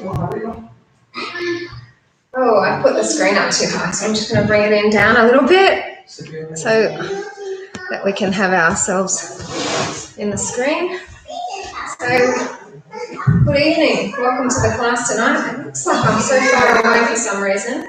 Oh, I put the screen up too high, so I'm just going to bring it in down a little bit so that we can have ourselves in the screen. So, good evening. Welcome to the class tonight. It looks like I'm so far away for some reason.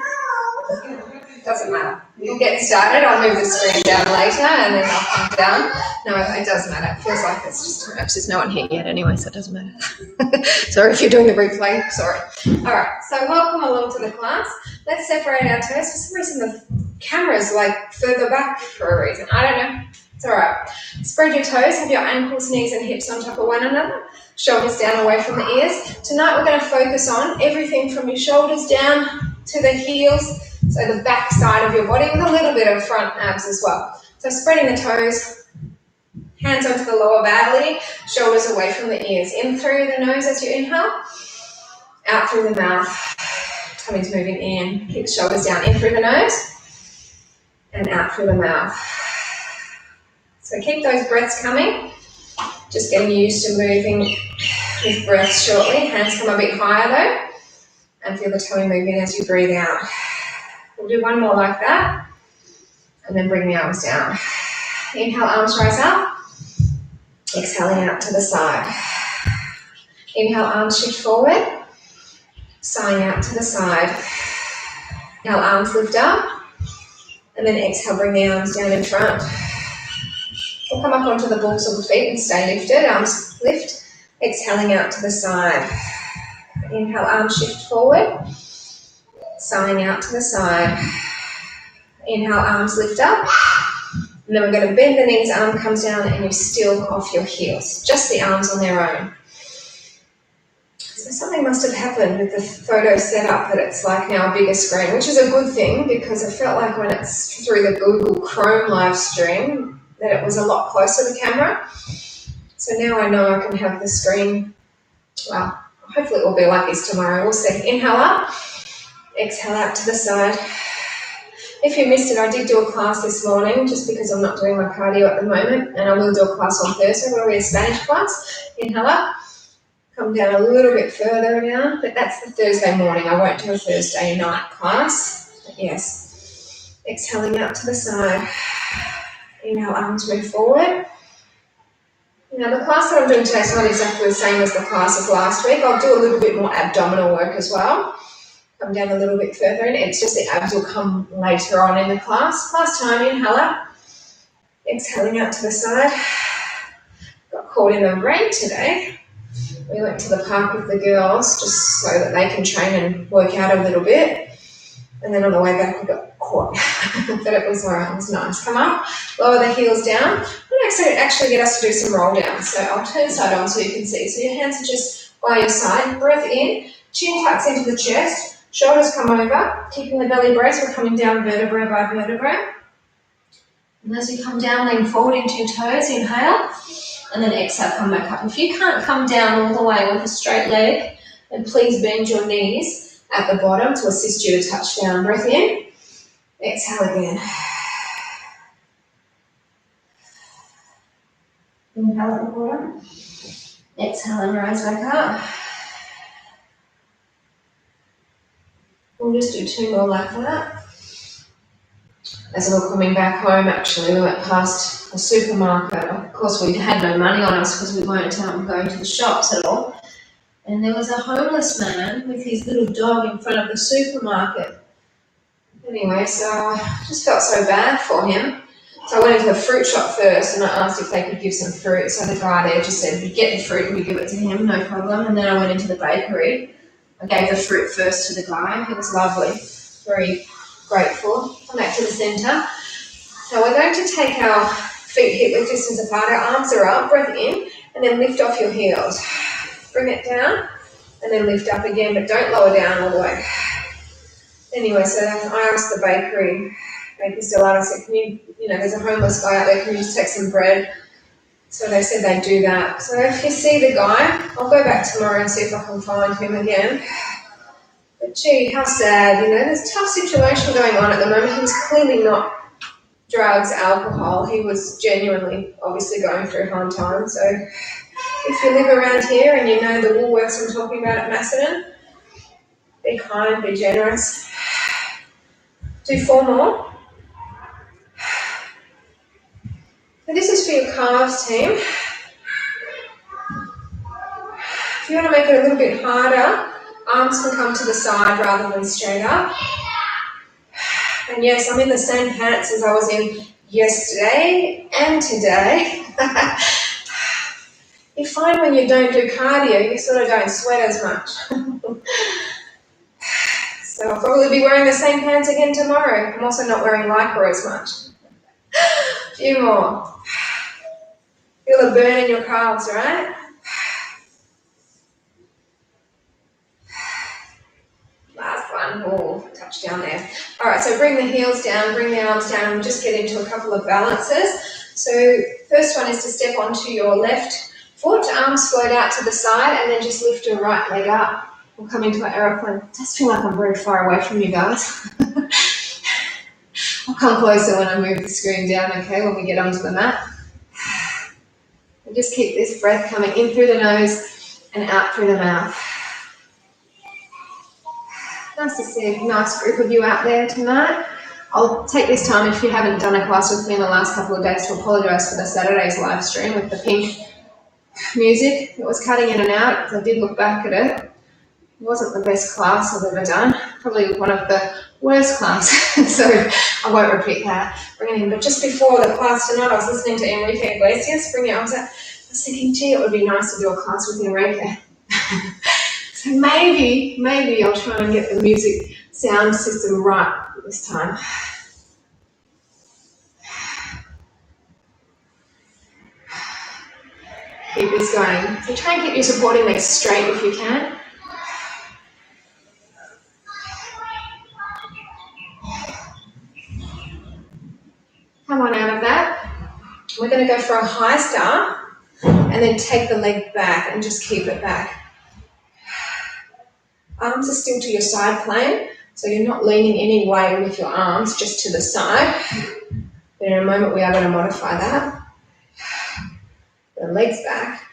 Doesn't matter. We'll get started. I'll move the screen down later and then I'll come down. No, it doesn't matter. It feels like it's just no one here yet anyway, so it doesn't matter. Sorry if you're doing the replay. Sorry. All right. So welcome along to the class. Let's separate our toes. For some reason the camera's like further back for a reason. I don't know. It's all right. Spread your toes. Have your ankles, knees and hips on top of one another. Shoulders down away from the ears. Tonight we're going to focus on everything from your shoulders down to the heels. So the back side of your body with a little bit of front abs as well. So spreading the toes, hands onto the lower belly, shoulders away from the ears. In through the nose as you inhale, out through the mouth. Tummy's moving in, keep the shoulders down. In through the nose and out through the mouth. So keep those breaths coming. Just getting used to moving with breaths shortly. Hands come a bit higher though. And feel the tummy move in as you breathe out. We'll do one more like that, and then bring the arms down. Inhale, arms rise up. Exhaling out to the side. Inhale, arms shift forward. Sighing out to the side. Inhale, arms lift up. And then exhale, bring the arms down in front. We'll come up onto the balls of the feet and stay lifted. Arms lift. Exhaling out to the side. Inhale, arms shift forward. Sighing out to the side. Inhale, arms lift up. And then we're going to bend the knees, arm comes down, and you're still off your heels. Just the arms on their own. So something must have happened with the photo setup that it's like now a bigger screen, which is a good thing because I felt like when it's through the Google Chrome live stream that it was a lot closer to the camera. So now I know I can have the screen, well, hopefully it will be like this tomorrow. We'll see. Inhale up. Exhale out to the side. If you missed it, I did do a class this morning just because I'm not doing my cardio at the moment, and I will do a class on Thursday where we have a Spanish class. Inhale up, come down a little bit further down, but that's the Thursday morning. I won't do a Thursday night class, but yes. Exhaling out to the side. Inhale, arms move forward. Now the class that I'm doing today is not exactly the same as the class of last week. I'll do a little bit more abdominal work as well. Come down a little bit further and it's just the abs will come later on in the class. Last time, inhale up. Exhaling out to the side. Got caught in the rain today. We went to the park with the girls just so that they can train and work out a little bit. And then on the way back we got caught. But it was alright, it was nice. Come up, lower the heels down. I'm actually get us to do some roll down. So I'll turn side on so you can see. So your hands are just by your side. Breath in, chin tucks into the chest. Shoulders come over, keeping the belly braced. We're coming down vertebra by vertebra. And as you come down, lean forward into your toes, inhale, and then exhale, come back up. If you can't come down all the way with a straight leg, then please bend your knees at the bottom to assist you to touch down. Breath in, exhale again. Inhale at the bottom, exhale and rise back up. We'll just do two more like that. As we were coming back home, actually, we went past a supermarket. Of course, we had no money on us because we weren't going to the shops at all. And there was a homeless man with his little dog in front of the supermarket. Anyway, so I just felt so bad for him. So I went into the fruit shop first and I asked if they could give some fruit. So the guy there just said, we get the fruit and we give it to him, no problem. And then I went into the bakery. I gave the fruit first to the guy. He was lovely, very grateful. Come back to the centre. So we're going to take our feet hip-width distance apart. Our arms are up, breath in, and then lift off your heels. Bring it down, and then lift up again, but don't lower down all the way. Anyway, so I asked the bakery still out, I said, can you there's a homeless guy out there, can you just take some bread? So they said they'd do that. So if you see the guy, I'll go back tomorrow and see if I can find him again. But gee, how sad, there's a tough situation going on at the moment. He was clearly not drugs, alcohol. He was genuinely, obviously going through hard times. So if you live around here and you know the Woolworths I'm talking about at Macedon, Be kind, be generous. Do 4 more. And this is for your calves, team. If you want to make it a little bit harder, arms can come to the side rather than straight up. And yes, I'm in the same pants as I was in yesterday and today. You find when you don't do cardio, you sort of don't sweat as much. So I'll probably be wearing the same pants again tomorrow. I'm also not wearing lycra as much. A few more. Feel the burn in your calves, right? Last one. Oh, touch down there. All right, so bring the heels down, bring the arms down, and just get into a couple of balances. So first one is to step onto your left foot, arms float out to the side, and then just lift your right leg up. We'll come into an aeroplane. It does feel like I'm very far away from you guys. I'll come closer when I move the screen down, okay, when we get onto the mat. And just keep this breath coming in through the nose and out through the mouth. Nice to see a nice group of you out there tonight. I'll take this time, if you haven't done a class with me in the last couple of days, to apologise for the Saturday's live stream with the pink music. It was cutting in and out, because I did look back at it. It wasn't the best class I've ever done. Probably one of the worst classes, so I won't repeat that. Bring it in. But just before the class tonight, I was listening to Enrique Iglesias. Bring your arms out. I was thinking, gee, it would be nice to do a class with Enrique. So maybe I'll try and get the music sound system right this time. Keep this going. So try and keep your supporting legs straight if you can. Come on out of that. We're going to go for a high start and then take the leg back and just keep it back. Arms are still to your side plane, so you're not leaning any way with your arms, just to the side. But in a moment we are going to modify that. The legs back.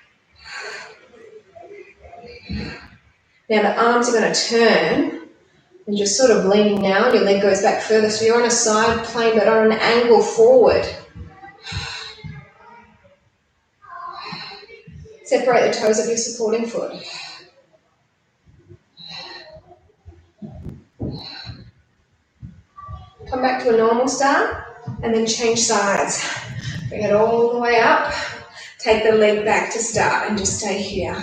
Now the arms are going to turn and just sort of leaning now. Your leg goes back further, so you're on a side plane but on an angle forward. Separate the toes of your supporting foot. Come back to a normal start and then change sides. Bring it all the way up. Take the leg back to start and just stay here.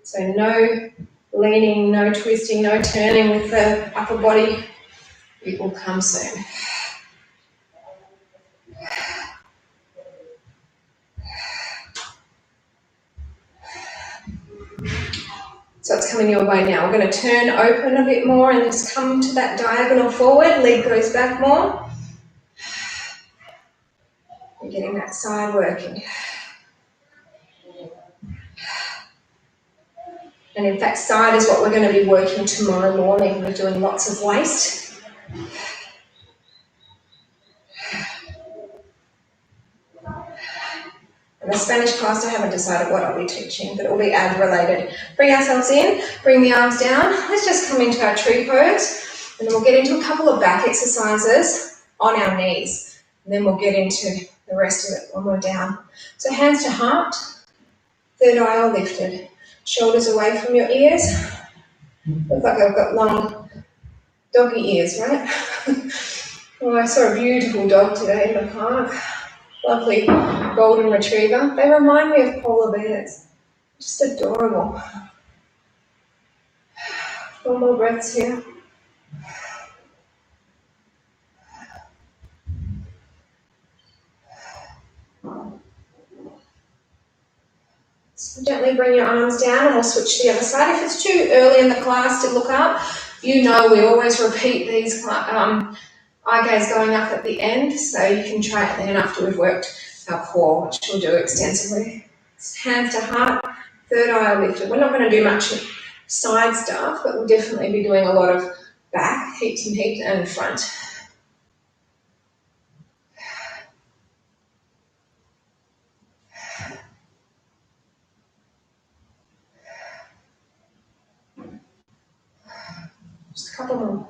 So no leaning, no twisting, no turning with the upper body. It will come soon. So it's coming your way now. We're going to turn open a bit more and just come to that diagonal forward. Leg goes back more. We're getting that side working. And in fact, side is what we're going to be working tomorrow morning. We're doing lots of waist. In the Spanish class, I haven't decided what I'll be teaching, but it will be ab related. Bring ourselves in, bring the arms down. Let's just come into our tree pose, and then we'll get into a couple of back exercises on our knees. And then we'll get into the rest of it when we're down. So hands to heart, third eye all lifted. Shoulders away from your ears. Look like I've got long doggy ears, right? Oh, I saw a beautiful dog today in the park. Lovely golden retriever. They remind me of polar bears. Just adorable. 4 more breaths here. So gently bring your arms down and we'll switch to the other side. If it's too early in the class to look up, you know we always repeat these eye gaze going up at the end, so you can try it then after we've worked our core, which we'll do extensively. Hands to heart, third eye lifted. We're not going to do much side stuff, but we'll definitely be doing a lot of back, heaps and heaps, and front. Just a couple more.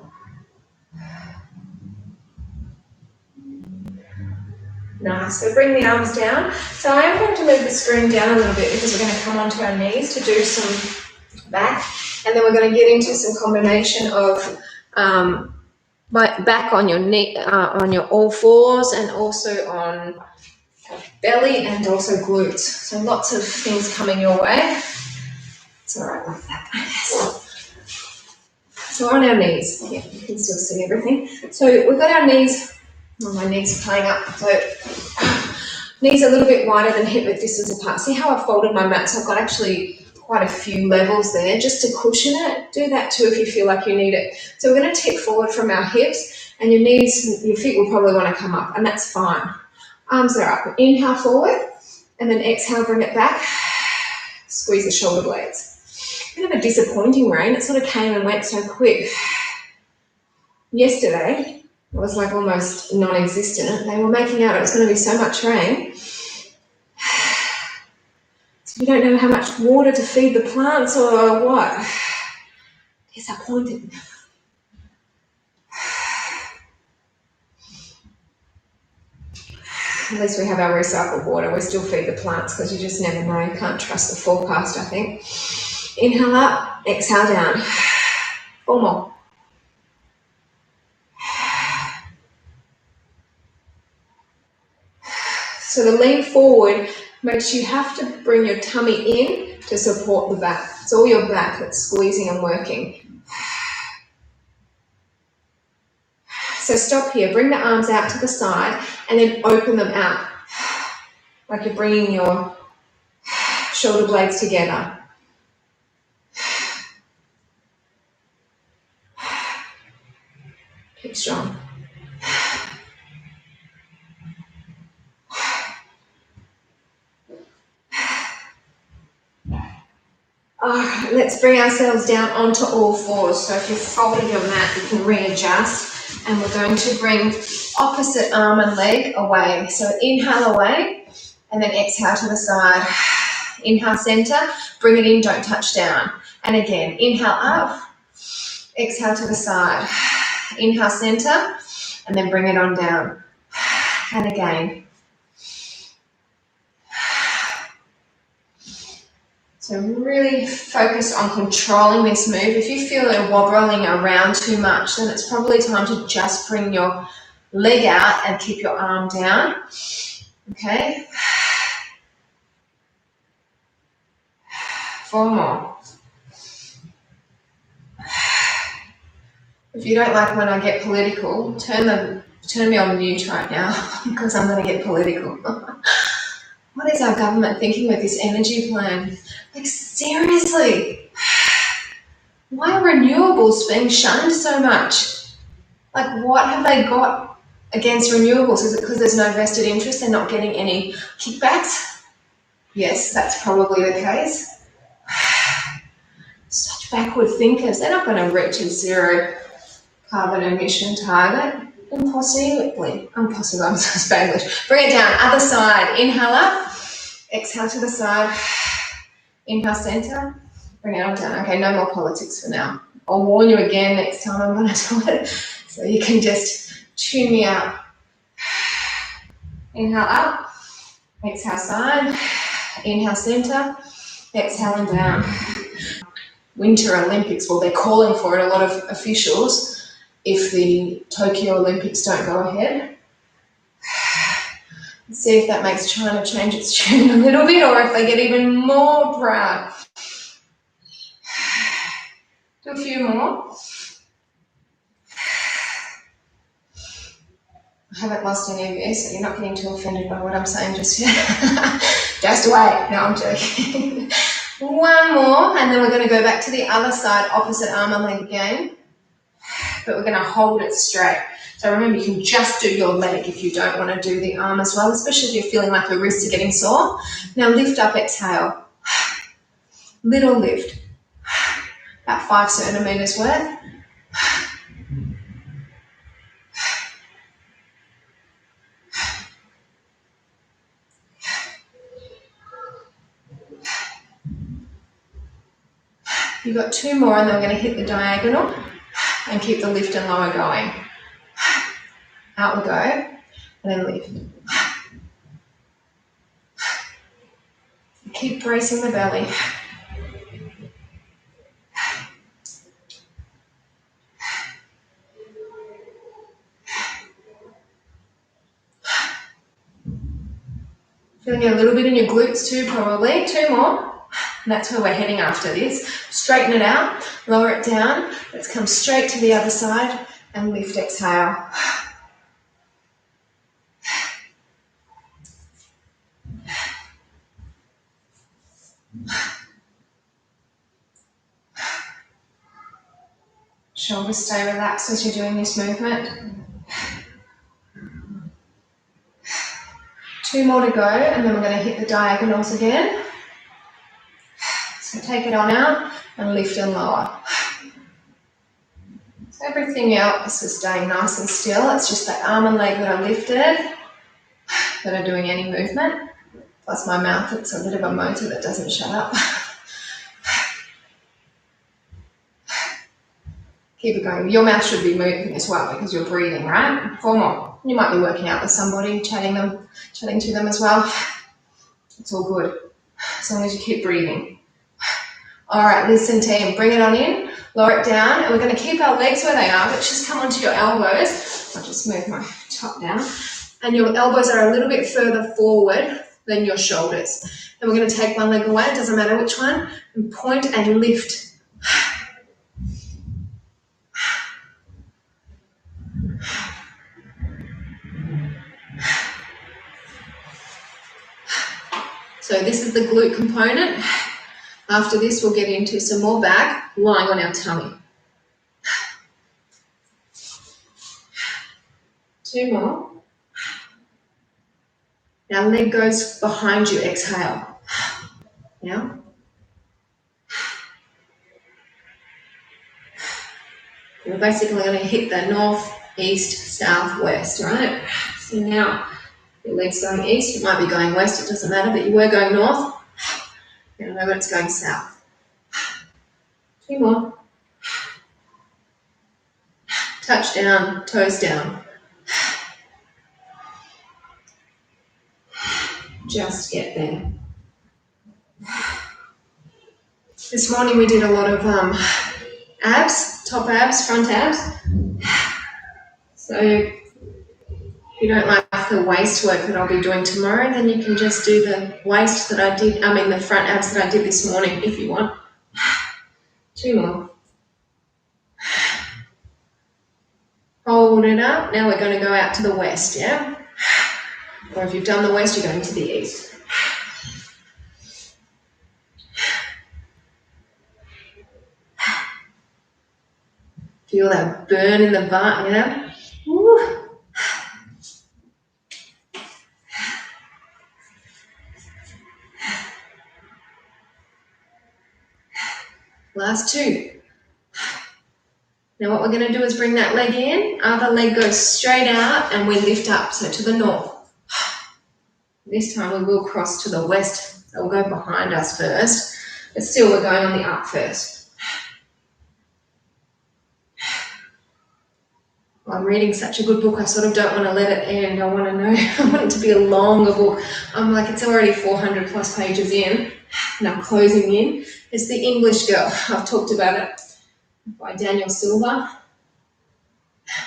Nice. So bring the arms down. So I am going to move the screen down a little bit because we're going to come onto our knees to do some back, and then we're going to get into some combination of back on your knee, on your all fours, and also on belly and also glutes. So lots of things coming your way. It's all right like that. So on our knees, yeah, you can still see everything. So we've got our knees. Oh, my knees are playing up. So knees a little bit wider than hip width distance apart. See how I've folded my mat? So I've got actually quite a few levels there just to cushion it. Do that too if you feel like you need it. So we're going to tip forward from our hips, and your knees, your feet will probably want to come up, and that's fine. Arms are up. Inhale forward, and then exhale, bring it back. Squeeze the shoulder blades. Bit of a disappointing rain. It sort of came and went so quick. Yesterday, it was like almost non-existent. They were making out it was going to be so much rain. So you don't know how much water to feed the plants or what. Disappointed. At least we have our recycled water. We still feed the plants because you just never know. You can't trust the forecast, I think. Inhale up, exhale down. 4 more. So the lean forward makes you have to bring your tummy in to support the back. It's all your back that's squeezing and working. So stop here, bring the arms out to the side and then open them out. Like you're bringing your shoulder blades together. Keep strong. Alright, let's bring ourselves down onto all fours. So if you've folded your mat, you can readjust. And we're going to bring opposite arm and leg away. So inhale away, and then exhale to the side. Inhale center, bring it in, don't touch down. And again, inhale up, exhale to the side. Inhale center, and then bring it on down. And again. So really focus on controlling this move. If you feel it wobbling around too much, then it's probably time to just bring your leg out and keep your arm down. Okay. 4 more. If you don't like when I get political, turn me on mute right now because I'm going to get political. What is our government thinking with this energy plan? Like, seriously, why are renewables being shunned so much? Like, what have they got against renewables? Is it because there's no vested interest? They're not getting any kickbacks? Yes, that's probably the case. Such backward thinkers. They're not going to reach a zero carbon emission target. Impossible. I'm so Spanglish. Bring it down. Other side. Inhale up. Exhale to the side. Inhale center. Bring it on down. Okay, no more politics for now. I'll warn you again next time I'm going to do it, so you can just tune me out. Inhale up. Exhale side. Inhale center. Exhale and down. Winter Olympics, well, they're calling for it, a lot of officials, if the Tokyo Olympics don't go ahead. Let's see if that makes China change its tune a little bit, or if they get even more proud. Do a few more. I haven't lost any of you, so you're not getting too offended by what I'm saying just yet. Just wait. No, I'm joking. 1 more, and then we're going to go back to the other side, opposite arm and leg again. But we're going to hold it straight. So remember, you can just do your leg if you don't want to do the arm as well, especially if you're feeling like your wrists are getting sore. Now lift up, exhale. Little lift. About 5 centimeters worth. You've got 2 more, and then we're going to hit the diagonal. And keep the lift and lower going. Out we go, and then lift. Keep bracing the belly. Feeling it a little bit in your glutes too, probably. 2 more. And that's where we're heading after this. Straighten it out, lower it down. Let's come straight to the other side and lift, exhale. Shoulders stay relaxed as you're doing this movement. 2 more to go, and then we're going to hit the diagonals again. So take it on out and lift and lower. So everything else is staying nice and still. It's just that arm and leg that are lifted that are doing any movement. Plus my mouth, it's a bit of a motor that doesn't shut up. Keep it going. Your mouth should be moving as well because you're breathing, right? 4 more. You might be working out with somebody, chatting to them as well. It's all good, as long as you keep breathing. All right, listen team, bring it on in, lower it down, and we're going to keep our legs where they are, but just come onto your elbows. I'll just move my top down. And your elbows are a little bit further forward than your shoulders. And we're going to take one leg away, it doesn't matter which one, and point and lift. So this is the glute component. After this, we'll get into some more back, lying on our tummy. 2 more. Now leg goes behind you, exhale. Now. We're basically going to hit the north, east, south, west, right? So now your leg's going east, it might be going west, it doesn't matter, but you were going north. You know when it's going south. 2 more. Touch down, toes down. Just get there. This morning we did a lot of abs, top abs, front abs. So if you don't like the waist work that I'll be doing tomorrow, then you can just do the waist that I did, the front abs that I did this morning if you want. 2 more. Hold it up. Now we're going to go out to the west, yeah? Or if you've done the west, you're going to the east. Feel that burn in the butt, you know? Woo. Last 2. Now what we're going to do is bring that leg in, other leg goes straight out, and we lift up, so to the north. This time we will cross to the west, so we'll go behind us first, but still we're going on the up first. I'm reading such a good book, I sort of don't want to let it end. I want to know, I want it to be a longer book. I'm like, it's already 400 plus pages in, and I'm closing in. It's The English Girl. I've talked about it, by Daniel Silver.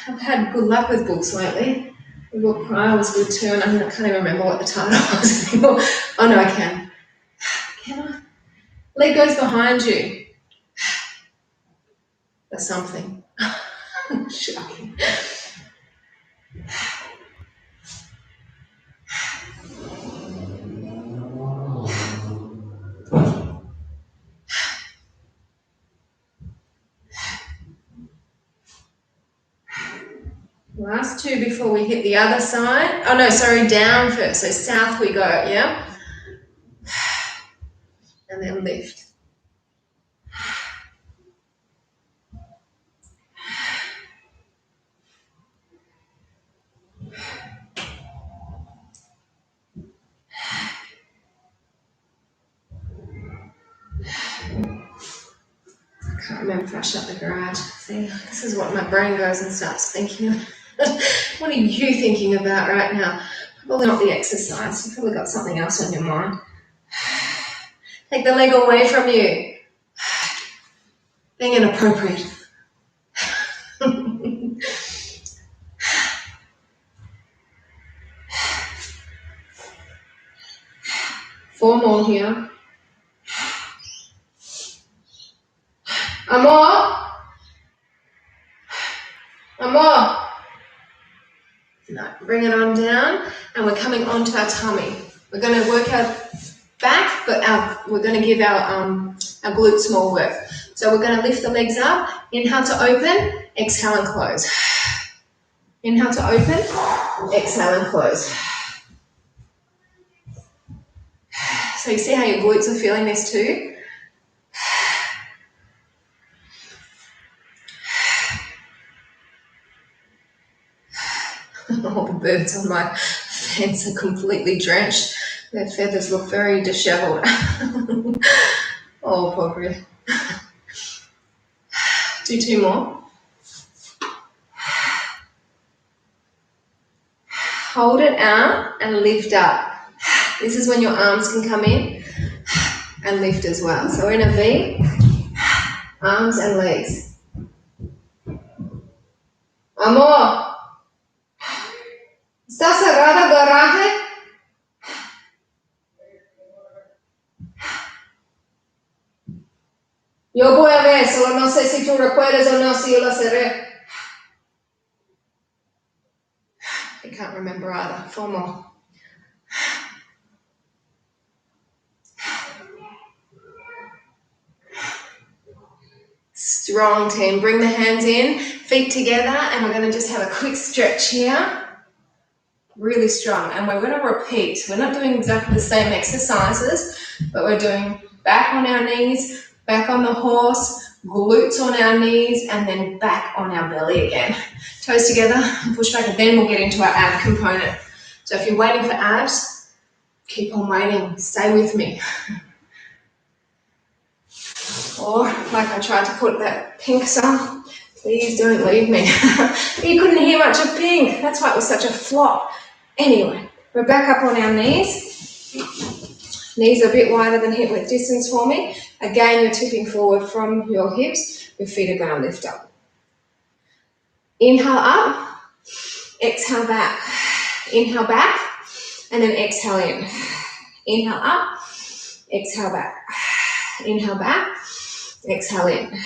I've had good luck with books lately. The book prior was good too, and I can't even remember what the title was anymore. Oh no, I can. Can I? Leg goes behind you. That's something. Shocking. Last 2 before we hit the other side. Oh no, sorry, down first. So south we go, yeah? And then lift. remember if I shut the garage. See, this is what my brain goes and starts thinking. What are you thinking about right now? Probably not the exercise. You've probably got something else on your mind. Take the leg away from you. Being inappropriate. 4 more here. Amor. No, bring it on down, and we're coming onto our tummy. We're going to work our back, but we're going to give our glutes more work. So we're going to lift the legs up. Inhale to open, exhale and close. Inhale to open, exhale and close. So you see how your glutes are feeling this too? All the birds on my fence are completely drenched. Their feathers look very disheveled. Oh, poor bird. Do 2 more. Hold it out and lift up. This is when your arms can come in and lift as well. So we're in a V, arms and legs. Amor, ¿está cerrado el garaje? Yo voy a ver, solo no sé si tú recuerdas o no si yo lo cerré. I can't remember either. 4 more. Strong team. Bring the hands in, feet together, and we're going to just have a quick stretch here. Really strong. And we're going to repeat. We're not doing exactly the same exercises, but we're doing back on our knees, back on the horse, glutes on our knees, and then back on our belly again. Toes together and push back, and then we'll get into our ab component. So if you're waiting for abs, keep on waiting. Stay with me. Or, like I tried to put that Pink song, please don't leave me. You couldn't hear much of Pink. That's why it was such a flop. Anyway, we're back up on our knees. Knees are a bit wider than hip width distance for me. Again, you're tipping forward from your hips. Your feet are going to lift up. Inhale up. Exhale back. Inhale back. And then exhale in. Inhale up. Exhale back. Inhale back. Exhale in.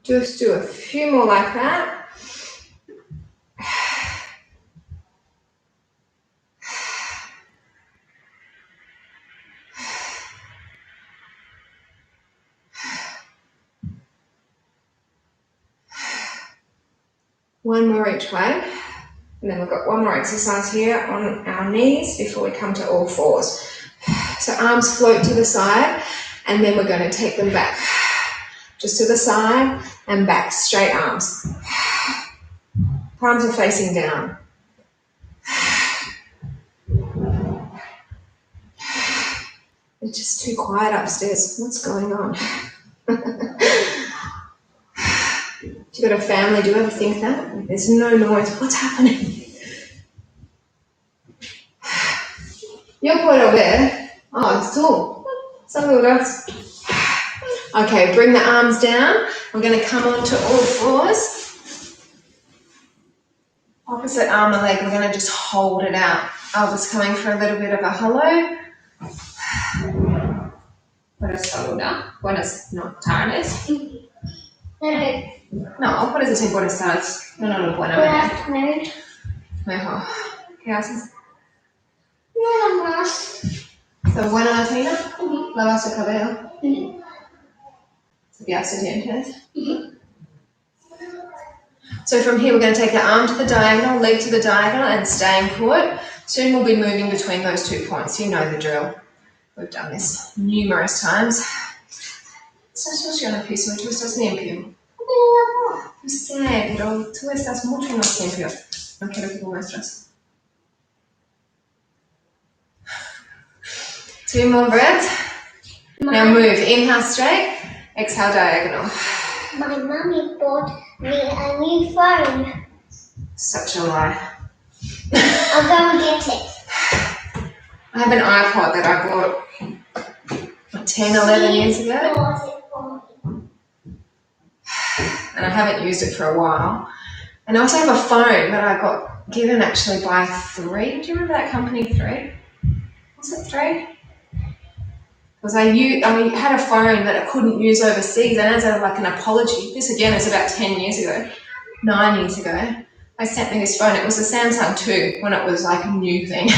Just do a few more like that. One more each way. And then we've got one more exercise here on our knees before we come to all fours. So arms float to the side, and then we're going to take them back. Just to the side and back, straight arms. Palms are facing down. It's just too quiet upstairs. What's going on? If you've got a family, do you ever think that? There's no noise. What's happening? Yo puedo ver. Oh, it's cool. Saludos. Okay, bring the arms down. We're going to come onto all fours. Opposite arm and leg, we're going to just hold it out. Elbows coming for a little bit of a hello. Puedes saludar. Buenas tardes. No, puedes decir buenas tardes. No, buenas tardes. Mejor. ¿Qué haces? Nada más. ¿Estás buena Latina? ¿Lavas el cabello? ¿Cepillaste dientes? So from here we're going to take the arm to the diagonal, leg to the diagonal, and staying put. Soon we'll be moving between those 2 points. You know the drill. We've done this numerous times. Estás funcionando isso, mas tu estás limpio. Eu sei, pero tú estás mucho más limpio. No quiero que lo muestres. 2 more breaths. Now move. Inhale straight. Exhale diagonal. My mummy bought me a new phone. Such a lie. I'll go and get it. I have an iPod that I bought 10, 11 years ago. And I haven't used it for a while. And I also have a phone that I got given actually by 3. Do you remember that company 3? Was it 3? Because I had a phone that I couldn't use overseas, and as like an apology, this again is about 10 years ago, 9 years ago, I sent me this phone. It was a Samsung 2 when it was like a new thing.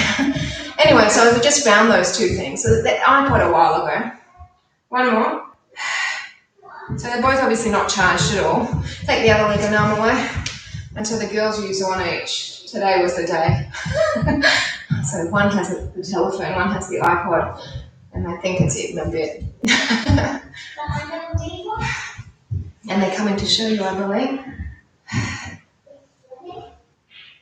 Anyway, so I just found those 2 things. So the iPod a while ago. One more. So they're both obviously not charged at all. Take the other leg and arm away. And so the girls use one each. Today was the day. So one has the telephone, one has the iPod. And I think it's even a bit. And they're coming to show you, I believe.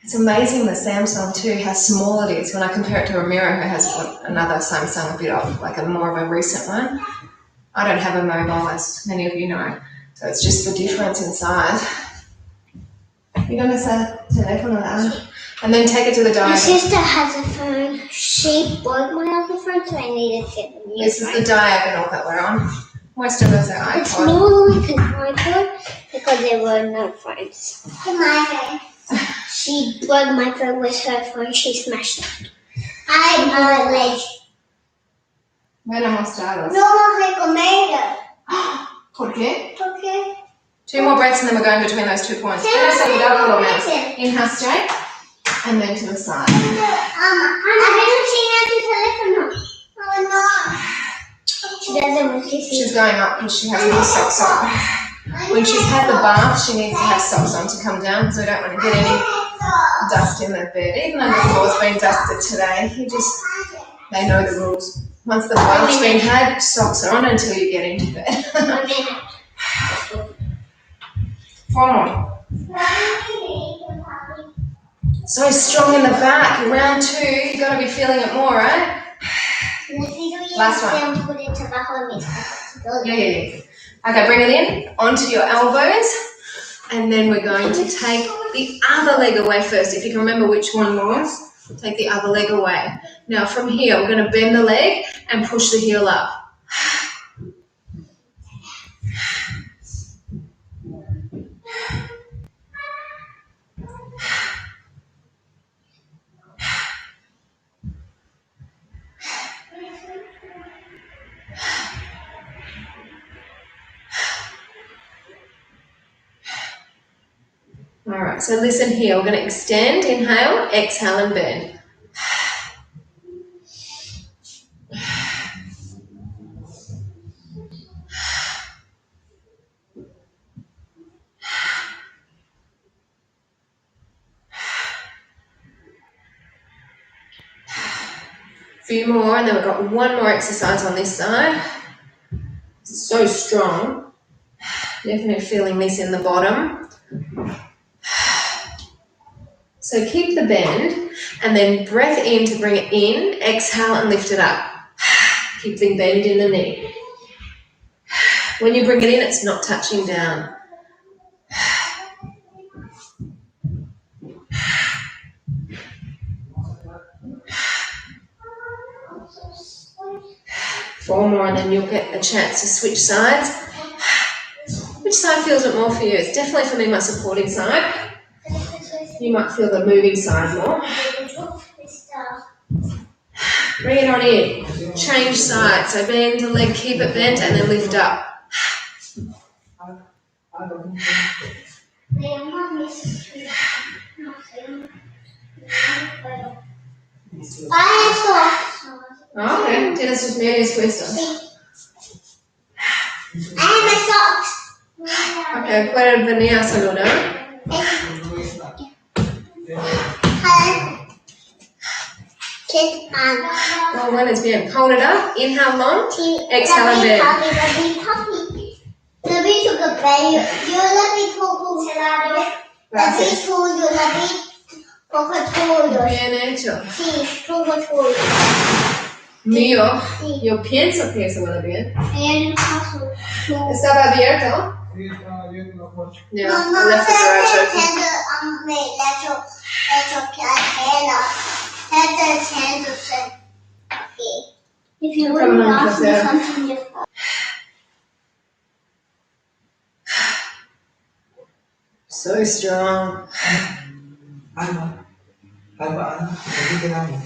It's amazing the Samsung 2 how small it is when I compare it to a mirror who has another Samsung a bit of, like more of a recent one. I don't have a mobile, as many of you know. So it's just the difference in size. You're going to say telephone and then take it to the diagonal. My sister has a phone. She broke my other phone, so I needed to get a new This phone. is the diagonal that we're on. Most of us are iPod. It's more like an iPod because there were no phones. She broke my phone with her phone. She smashed it. My leg. Bueno, mostraros. No más recomiendo. ¿Por qué? Okay. 2 more breaths and then we're going between those 2 points. Inhale straight and then to the side. She doesn't want to see. She's going up because she has no socks on. When she's had the bath, she needs to have socks on to come down because we don't want to get any dust in the bed. Even though the floor's been dusted today, they know the rules. Once the bath's been had, socks are on until you get into bed. 4 more. So strong in the back. Round 2, you've got to be feeling it more, right? Last one. Yeah. Okay, bring it in onto your elbows. And then we're going to take the other leg away first. If you can remember which one was, take the other leg away. Now from here, we're going to bend the leg and push the heel up. All right, so listen here. We're going to extend, inhale, exhale and bend. A few more, and then we've got one more exercise on this side. It's so strong. Definitely feeling this in the bottom. So keep the bend and then breath in to bring it in, exhale and lift it up. Keep the bend in the knee. When you bring it in, it's not touching down. Four more and then you'll get a chance to switch sides. Which side feels it more for you? It's definitely for me my supporting side. You might feel the moving side more. Bring it on in. Change sides. So bend the leg, keep it bent, and then lift up. Ok, tienes tus medias puestas. Ok, puedes venir a saludar. sit and Oh, buenos bien. Hold it up. Inhale long. Exhale Let me bend. puppy. Let me took a baby. You let me coco helado. Let me tuyo. Let me coco tuyo. Bien hecho. Sí, coco tuyo. Mío. Sí. Yo pienso que eso va bien. En el caso. ¿Estaba abierto? Sí, estaba abierto la puerta. Yeah. Mamá, I left the garage open. If you No wouldn't problem, ask me Jose. something different. So strong. Alma, aquí quedamos.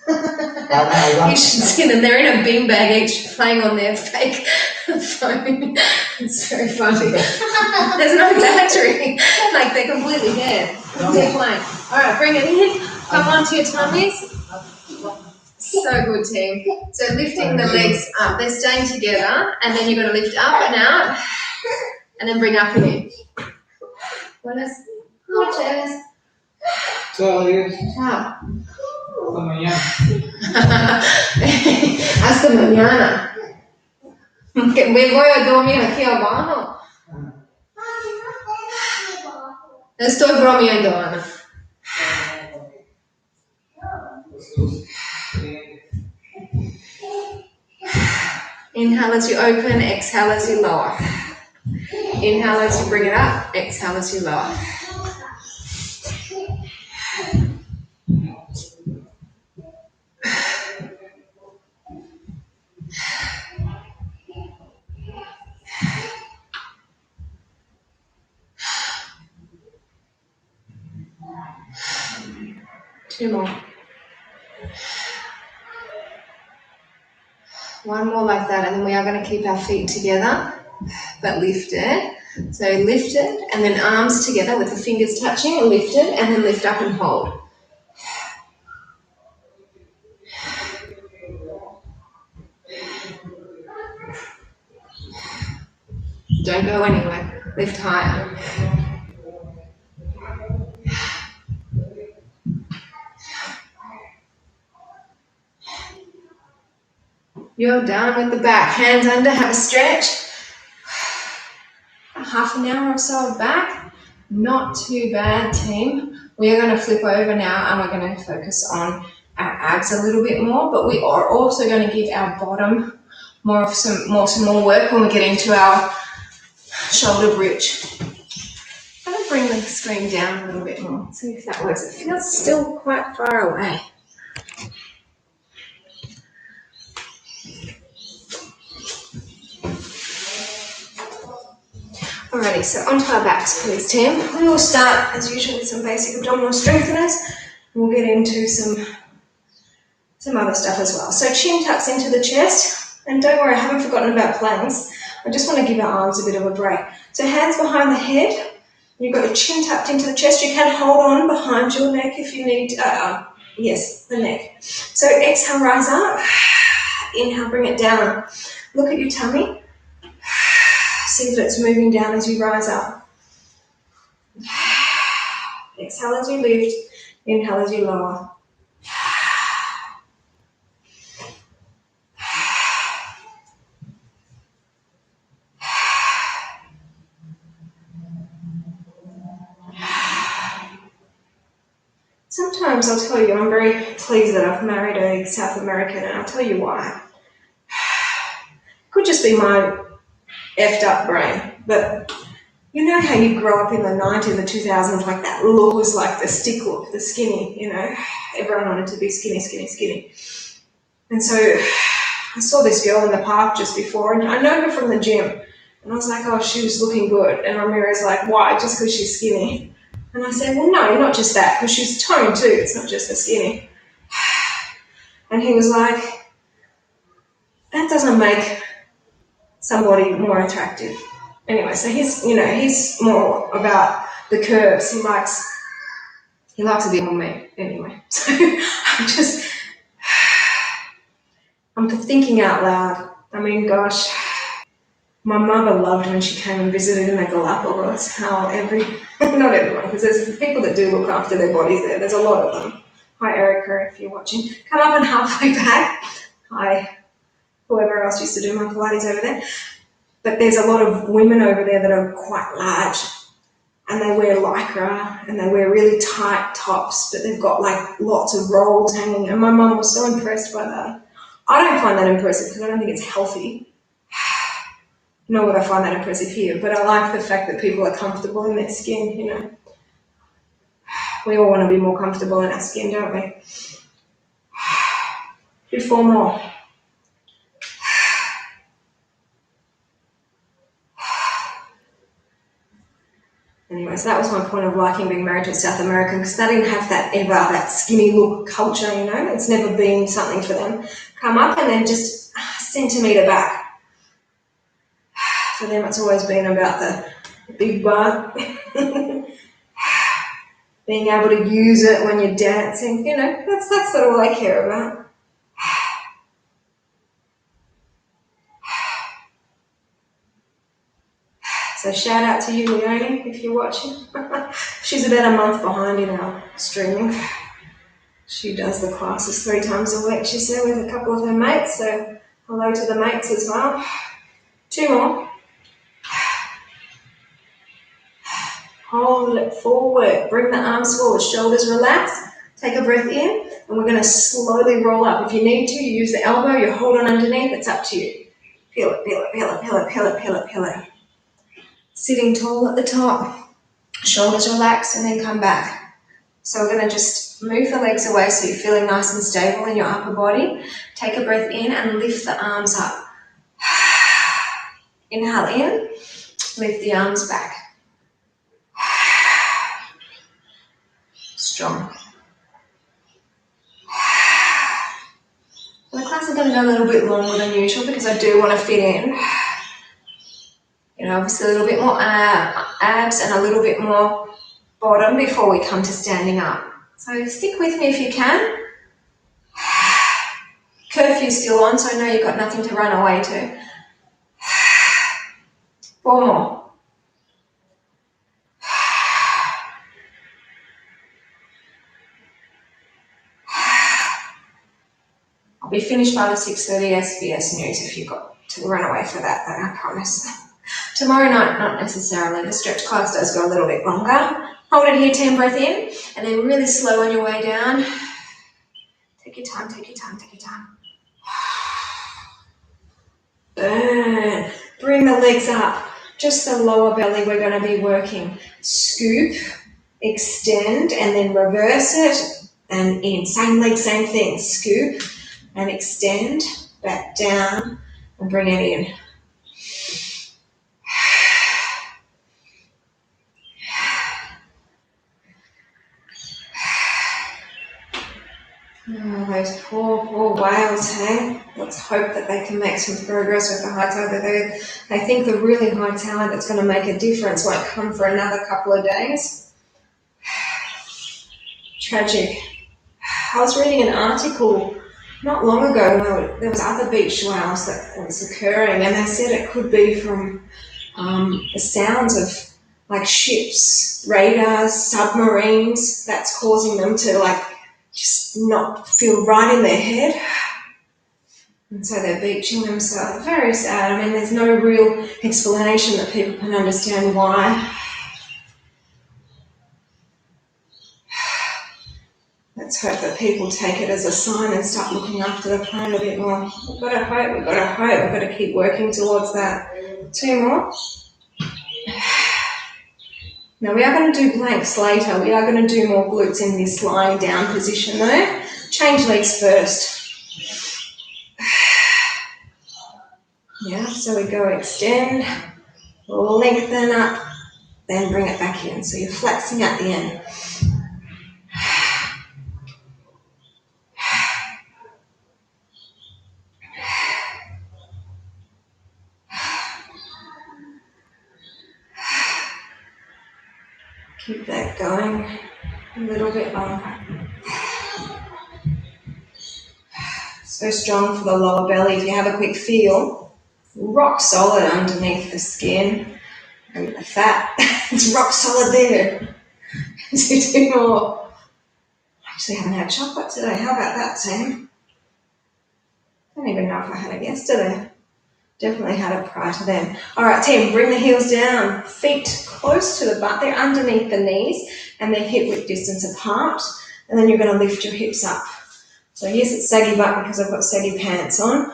You should see them. They're in a beanbag each playing on their fake phone. It's very funny. There's no battery. Like they're completely dead. They're playing. Alright, bring it in. Come onto your tummies. So good, team. So lifting the legs up. They're staying together, and then you're going to lift up and out, and then bring up and in. Buenas noches. Todavía Ciao. hasta mañana. Hasta mañana. Que me voy a dormir aquí abajo. Estoy bromeando, Ana. Inhale as you open, exhale as you lower. Inhale as you bring it up, exhale as you lower. Two more. One more like that, and then we are going to keep our feet together, but lifted. So lifted, and then arms together with the fingers touching, lifted, and then lift up and hold. Don't go anywhere. Lift higher. You're done with the back. Hands under, have a stretch. Half an hour or so of back. Not too bad, team. We are going to flip over now and we're going to focus on our abs a little bit more, but we are also going to give our bottom some more work when we get into our shoulder bridge. I'm going to bring the screen down a little bit more, see if that works. It feels still quite far away. Alrighty, so onto our backs, please, team. We will start, as usual, with some basic abdominal strengtheners. We'll get into some other stuff as well. So chin tucks into the chest, and don't worry, I haven't forgotten about planks. I just want to give our arms a bit of a break. So hands behind the head. You've got your chin tucked into the chest. You can hold on behind your neck if you need, yes, the neck. So exhale, rise up. Inhale, bring it down. Look at your tummy. See that it's moving down as you rise up. Exhale as you lift. Inhale as you lower. Sometimes I'll tell you, I'm very pleased that I've married a South American, and I'll tell you why. Could just be my effed up brain, but you know how you grow up in the 90s, the 2000s, like that look was like the stick look, the skinny, you know, everyone wanted to be skinny, skinny, skinny. And so I saw this girl in the park just before, and I know her from the gym, and I was like, oh, she was looking good, and Amira's like, why, just because she's skinny? And I said, well, no, not just that, because she's toned too, it's not just the skinny. And he was like, that doesn't make somebody more attractive. Anyway, so he's more about the curves. He likes a bit more me. Anyway, so I'm thinking out loud. I mean, gosh, My mother loved when she came and visited in the Galapagos how not everyone, because there's people that do look after their bodies there. There's a lot of them. Hi, Erica, if you're watching. Come up and halfway back. Hi, whoever else used to do my Pilates over there. But there's a lot of women over there that are quite large, and they wear lycra and they wear really tight tops, but they've got like lots of rolls hanging. And my mum was so impressed by that. I don't find that impressive because I don't think it's healthy. Nor would I find that impressive here, but I like the fact that people are comfortable in their skin, you know. We all want to be more comfortable in our skin, don't we? Do 4 more. Anyway, so that was my point of liking being married to a South American, because they didn't have that skinny look culture, you know. It's never been something for them. Come up and then just a centimetre back. For them, it's always been about the big butt. Being able to use it when you're dancing, you know, that's sort of all I care about. So shout out to you, Leonie, if you're watching. She's about a month behind in our streaming. She does the classes 3 times a week, she said, with a couple of her mates, so hello to the mates as well. 2 more. Hold it forward, bring the arms forward, shoulders relax, take a breath in, and we're going to slowly roll up. If you need to, you use the elbow, you hold on underneath, it's up to you. Feel it, feel it, feel it, feel it, feel it, feel it, feel it. Sitting tall at the top, shoulders relaxed, and then come back. So we're going to just move the legs away so you're feeling nice and stable in your upper body. Take a breath in and lift the arms up. Inhale in, lift the arms back. Strong. The class is going to go a little bit longer than usual because I do want to fit in. You know, obviously a little bit more abs and a little bit more bottom before we come to standing up. So stick with me if you can. Curfew's still on, so I know you've got nothing to run away to. 4 more. I'll be finished by the 6:30 SBS news if you've got to run away for that, though, I promise. Tomorrow night, not necessarily. The stretch class does go a little bit longer. Hold it here, 10 breath in, and then really slow on your way down. Take your time, take your time, take your time. Burn. Bring the legs up. Just the lower belly we're going to be working. Scoop, extend, and then reverse it, and in. Same leg, same thing. Scoop and extend, back down, and bring it in. Oh, those poor whales, hey? Let's hope that they can make some progress with the high tide. They think the really high tide that's going to make a difference won't come for another couple of days. Tragic. I was reading an article not long ago where there was other beach whales that was occurring, and they said it could be from the sounds of like ships, radars, submarines, that's causing them to like just not feel right in their head. And so they're beaching themselves. Very sad. I mean, there's no real explanation that people can understand why. Let's hope that people take it as a sign and start looking after the planet a bit more. We've got to hope, we've got to keep working towards that. 2 more. Now we are going to do planks later. We are going to do more glutes in this lying down position though. Change legs first. Yeah, so we go extend, lengthen up, then bring it back in. So you're flexing at the end. Keep that going a little bit longer. So strong for the lower belly. If you have a quick feel, rock solid underneath the skin and the fat. It's rock solid there. Do more. I actually haven't had chocolate today. How about that, Sam? I don't even know if I had it yesterday. Definitely had it prior to then. All right, team, bring the heels down. Feet close to the butt. They're underneath the knees and they're hip width distance apart. And then you're going to lift your hips up. So yes, it's saggy butt because I've got saggy pants on.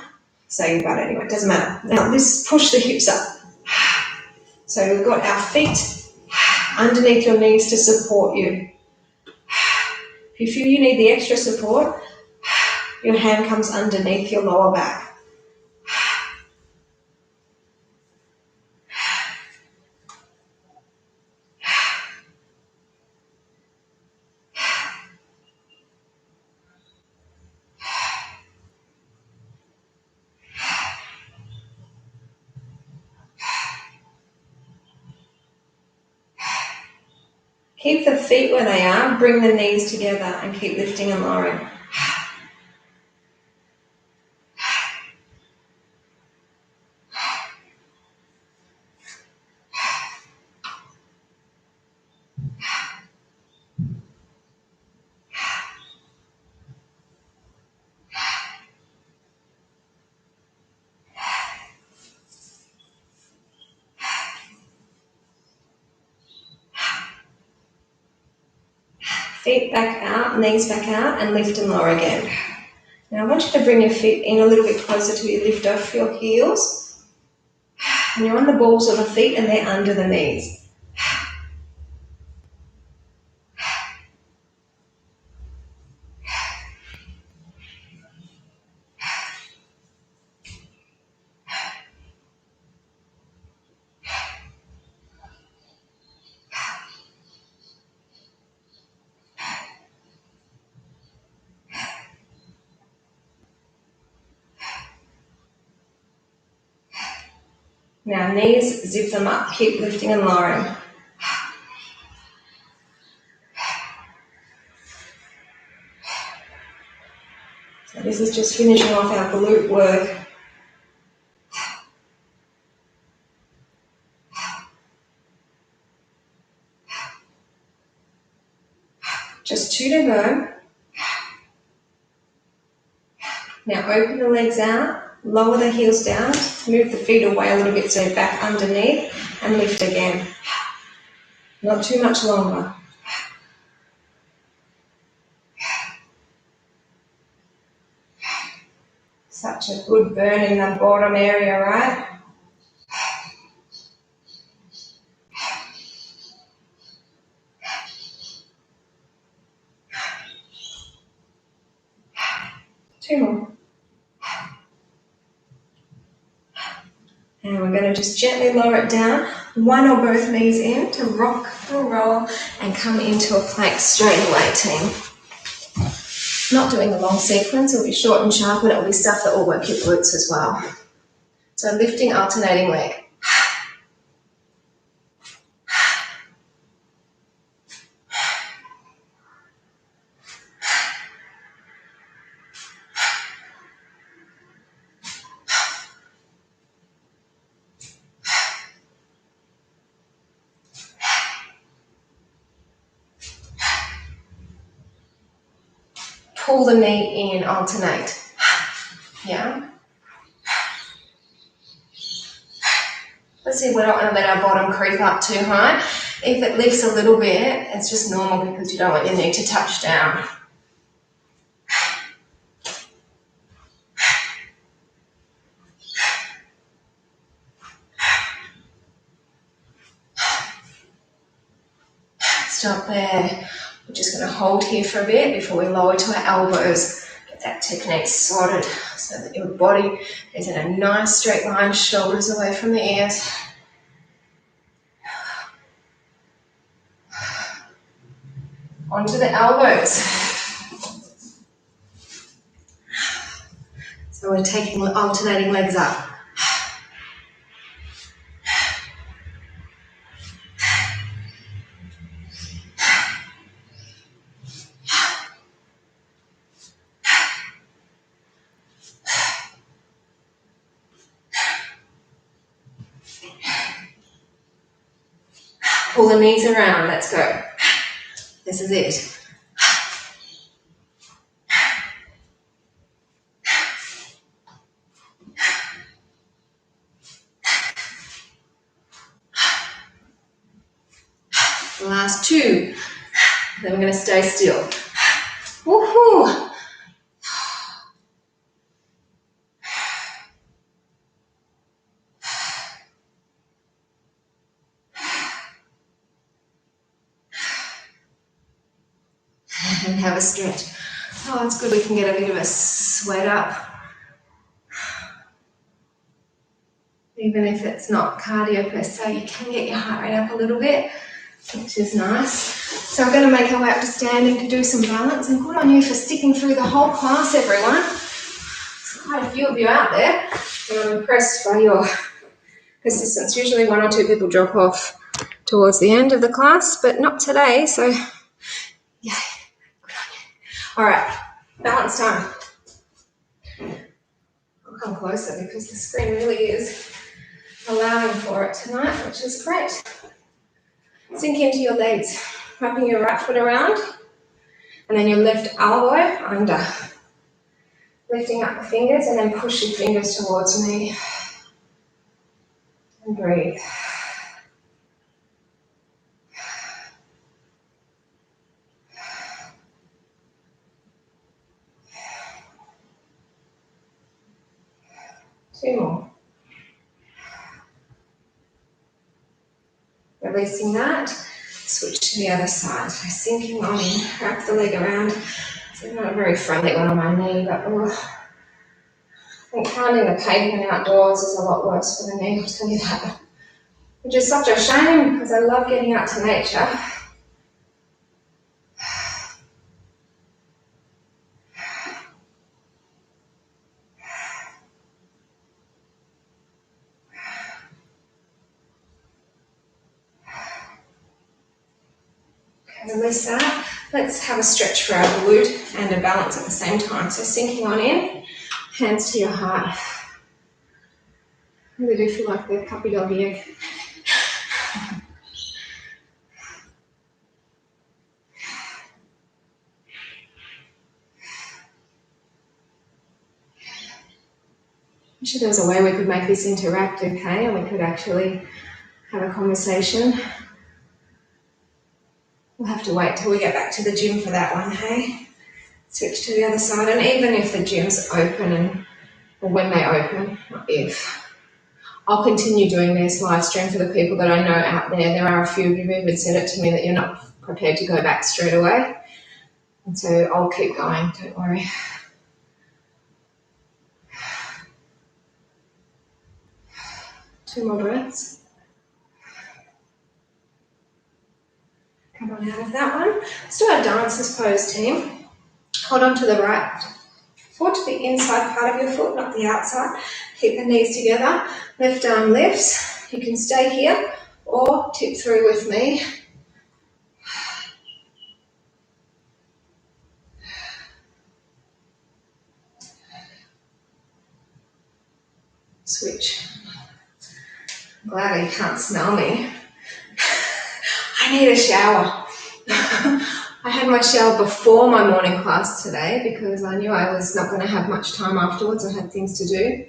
Saggy butt anyway, it doesn't matter. Now let's push the hips up. So we've got our feet underneath your knees to support you. If you feel you need the extra support, your hand comes underneath your lower back. Keep the feet where they are, bring the knees together and keep lifting and lowering. Feet back out, knees back out, and lift and lower again. Now I want you to bring your feet in a little bit closer to you. Lift off your heels. And you're on the balls of the feet and they're under the knees. Now knees, zip them up, keep lifting and lowering. So this is just finishing off our glute work. Just 2 to go. Now open the legs out, lower the heels down, move the feet away a little bit so they're back underneath and lift again. Not too much longer. Such a good burn in the bottom area, right? Two more. And we're going to just gently lower it down, one or both knees in to rock and roll and come into a plank straight away, team. Not doing a long sequence, it'll be short and sharp and it'll be stuff that will work your glutes as well. So lifting, alternating leg. Pull the knee in, alternate. Yeah. Let's see, we don't want to let our bottom creep up too high. If it lifts a little bit, it's just normal because you don't want your knee to touch down. Stop there. We're just going to hold here for a bit before we lower to our elbows. Get that technique sorted so that your body is in a nice straight line, shoulders away from the ears. Onto the elbows. So we're taking alternating legs up. Pull the knees around. Let's go. This is it. Last 2. Then we're going to stay still. Woohoo! And have a stretch. Oh, it's good we can get a bit of a sweat up. Even if it's not cardio per se, you can get your heart rate up a little bit, which is nice. So I'm going to make our way up to standing to do some balance, and good on you for sticking through the whole class, everyone. There's quite a few of you out there, and I'm impressed by your persistence. Usually 1 or 2 people drop off towards the end of the class, but not today, so yeah, good on you. All right, balance time. I'll come closer because the screen really is allowing for it tonight, which is great. Sink into your legs, wrapping your right foot around, and then your left elbow under. Lifting up the fingers and then push your fingers towards me. And breathe. Two more. Releasing that, switch to the other side. So sinking on in, wrap the leg around. So not a very friendly one on my knee, but I think pounding the pavement outdoors is a lot worse for the knee, I'll tell you that. Which is such a shame because I love getting out to nature. Release that. Let's have a stretch for our glute and a balance at the same time. So sinking on in, hands to your heart. I really do feel like the puppy doggy egg. Wish there was a way we could make this interactive, okay? And we could actually have a conversation. We'll have to wait till we get back to the gym for that one, hey? Switch to the other side, and even if the gym's open, or when they open, not if, I'll continue doing this live stream for the people that I know out there. There are a few of you who even said it to me that you're not prepared to go back straight away. And so I'll keep going, don't worry. Two more breaths. Come on out of that one. Let's do our dancer's pose, team. Hold on to the right foot, the inside part of your foot, not the outside. Keep the knees together. Left arm lifts. You can stay here or tip through with me. Switch. I'm glad you can't smell me. I need a shower. I had my shower before my morning class today because I knew I was not going to have much time afterwards. I had things to do.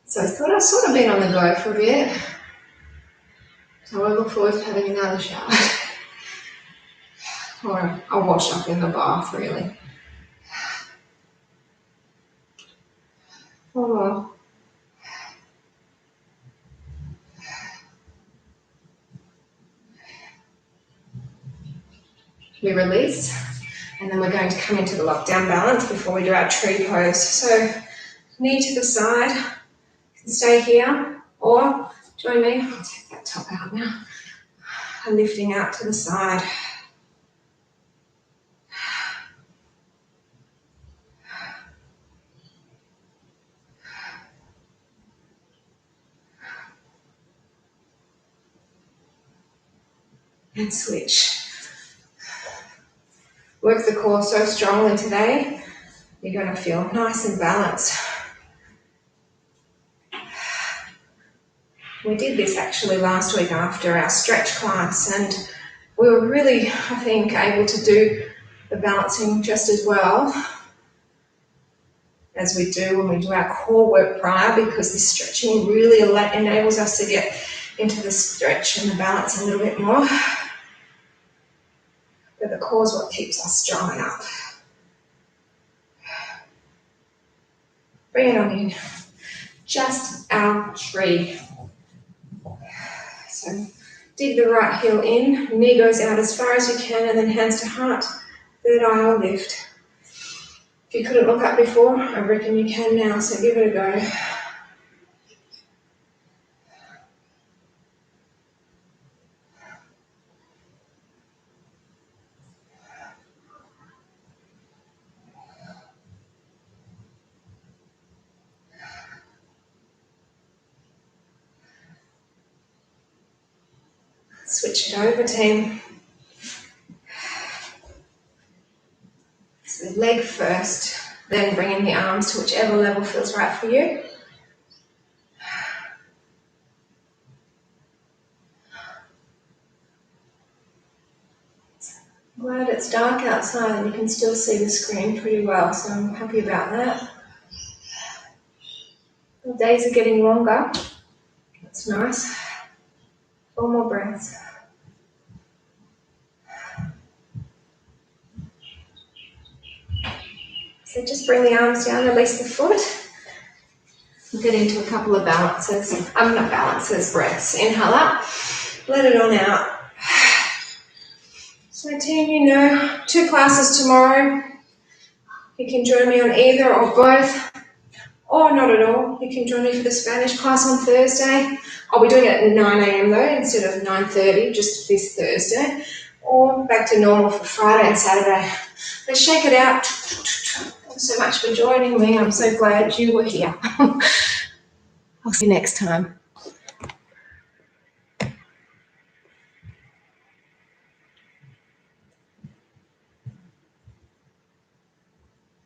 So I thought I'd sort of been on the go for a bit. So I look forward to having another shower. Or I'll wash up in the bath, really. One more. We release, and then we're going to come into the lockdown balance before we do our tree pose. So knee to the side, you can stay here, or join me. I'll take that top out now. I'm lifting out to the side. And switch. Work the core so strongly today, you're going to feel nice and balanced. We did this actually last week after our stretch class, and we were really, I think, able to do the balancing just as well as we do when we do our core work prior, because this stretching really enables us to get into the stretch and the balance a little bit more. But the core is what keeps us strong and up. Bring it on in. Just our tree. So dig the right heel in, knee goes out as far as you can, and then hands to heart, third eye or lift. If you couldn't look up before, I reckon you can now, so give it a go. Switch it over, team. So leg first, then bring in the arms to whichever level feels right for you. Glad it's dark outside and you can still see the screen pretty well, so I'm happy about that. The days are getting longer. That's nice. 4 more breaths. So just bring the arms down, release the foot. We'll get into a couple of balances. Not balances, breaths. Inhale up, let it on out. So team, you know, 2 classes tomorrow. You can join me on either or both, or not at all. You can join me for the Spanish class on Thursday. I'll be doing it at 9 a.m. though, instead of 9:30, just this Thursday. Or back to normal for Friday and Saturday. Let's shake it out. Thanks so much for joining me. I'm so glad you were here. I'll see you next time.